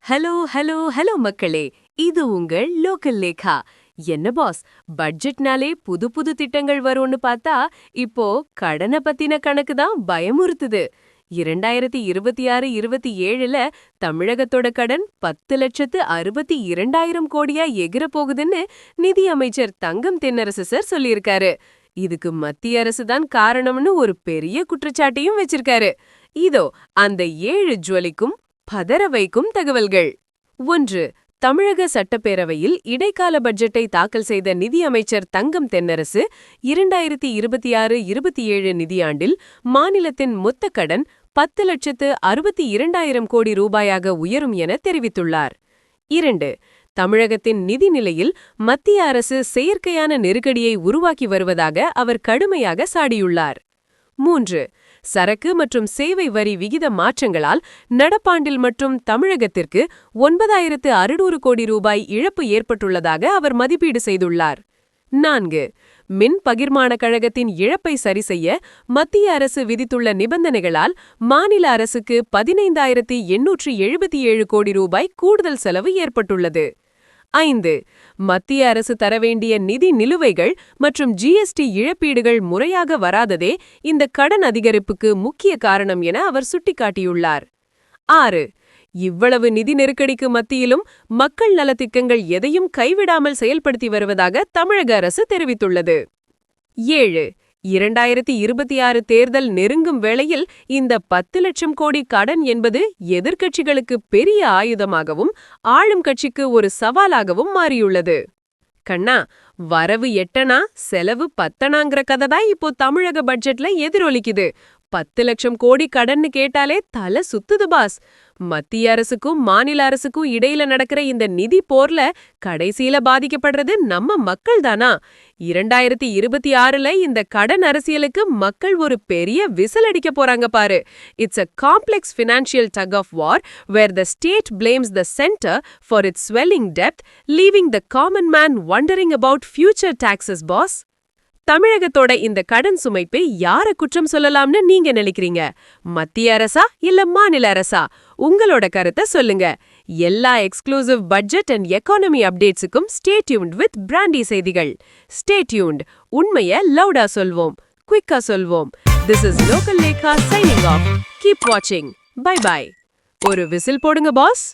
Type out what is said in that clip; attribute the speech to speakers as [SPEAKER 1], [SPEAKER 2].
[SPEAKER 1] Hello hello hello மக்களே, இது உங்கள் லோக்கல் லேகா. என்ன பாஸ், பட்ஜெட்னாலே புது புது திட்டங்கள் வரும்னு பார்த்தா இப்போ கடனை பத்தின கணக்கு தான் பயமுறுத்துது. 2026-27ல தமிழகத்தோட கடன் 10,62,200 கோடியா எகிற போகுதுன்னு நிதி அமைச்சர் தங்கம் தென்னரசு சார் சொல்லியிருக்காரு. இதுக்கு மத்திய அரசு தான் காரணம்னு ஒரு பெரிய குற்றச்சாட்டையும் வச்சிருக்காரு. இதோ அந்த 7 ஜுவலிக்கும் பதற வைக்கும் தகவல்கள். 1. தமிழக சட்டப்பேரவையில் இடைக்கால பட்ஜெட்டை தாக்கல் செய்த நிதியமைச்சர் தங்கம் தென்னரசு 2026-27 நிதியாண்டில் மாநிலத்தின் மொத்த கடன் 10,62,200 கோடி ரூபாயாக உயரும் என தெரிவித்துள்ளார். 2. தமிழகத்தின் நிதிநிலையில் மத்திய அரசு செயற்கையான நெருக்கடியை உருவாக்கி வருவதாக அவர் கடுமையாக சாடியுள்ளார். 3. சரக்கு மற்றும் சேவை வரி விகித மாற்றங்களால் நடப்பாண்டில் மட்டும் தமிழகத்திற்கு 9,600 கோடி ரூபாய் இழப்பு ஏற்பட்டுள்ளதாக அவர் மதிப்பீடு செய்துள்ளார். 4. மின் பகிர்மான கழகத்தின் இழப்பை சரிசெய்ய மத்திய அரசு விதித்துள்ள நிபந்தனைகளால் மாநில அரசுக்கு 15,877 கோடி ரூபாய் கூடுதல் செலவு ஏற்பட்டுள்ளது. 5. மத்திய அரசு தரவேண்டிய நிதி நிலுவைகள் மற்றும் ஜிஎஸ்டி இழப்பீடுகள் முறையாக வராததே இந்த கடன் அதிகரிப்புக்கு முக்கிய காரணம் என அவர் சுட்டிக்காட்டியுள்ளார். 6. இவ்வளவு நிதி நெருக்கடிக்கு மத்தியிலும் மக்கள் நலத்திட்டங்கள் எதையும் கைவிடாமல் செயல்படுத்தி வருவதாக தமிழக அரசு தெரிவித்துள்ளது. 7. 2026 தேர்தல் நெருங்கும் வேளையில் இந்த 10 லட்சம் கோடி கடன் என்பது எதிர்க்கட்சிகளுக்கு பெரிய ஆயுதமாகவும் ஆளும் கட்சிக்கு ஒரு சவாலாகவும் மாறியுள்ளது. கண்ணா, வரவு 8 செலவு 10ங்கிற கதை தான் இப்போ தமிழக பட்ஜெட்ல எதிரொலிக்குது. 10 லட்சம் கோடி கடன்னு கேட்டாலே தலை சுத்துது பாஸ். மத்திய அரசுக்கும் மாநில அரசுக்கும் இடையில நடக்கிற இந்த நிதி போர்ல கடைசியில பாதிக்கப்படுறது நம்ம மக்கள் தானா? 2026ல இந்த கடன் அரசியலுக்கு மக்கள் ஒரு பெரிய விசில் அடிக்க போறாங்க பாரு. It's a complex financial tug of war where the state blames the center for its swelling debt, leaving the common man wondering about future taxes, boss. தமிழகத்தோட இந்த கடன் சுமைப்பை யார குற்றம் சொல்லலாம்னு நீங்க நினைக்கிறீங்க? மத்திய அரசா இல்ல மாநில அரசா? உங்களோட கருத்தை சொல்லுங்க. எல்லா எக்ஸ்க்ளூசிவ் பட்ஜெட் அண்ட் எக்கானமி அப்டேட்ஸுக்கும் ஸ்டே டியூன்ட் வித் பிராண்டி செய்திகள். Stay tuned. உண்மையை லவுடா சொல்வோம், குயிக்கா சொல்வோம். This is Local Lekha signing off. Keep watching. Bye bye. ஒரு விசில் போடுங்க பாஸ்.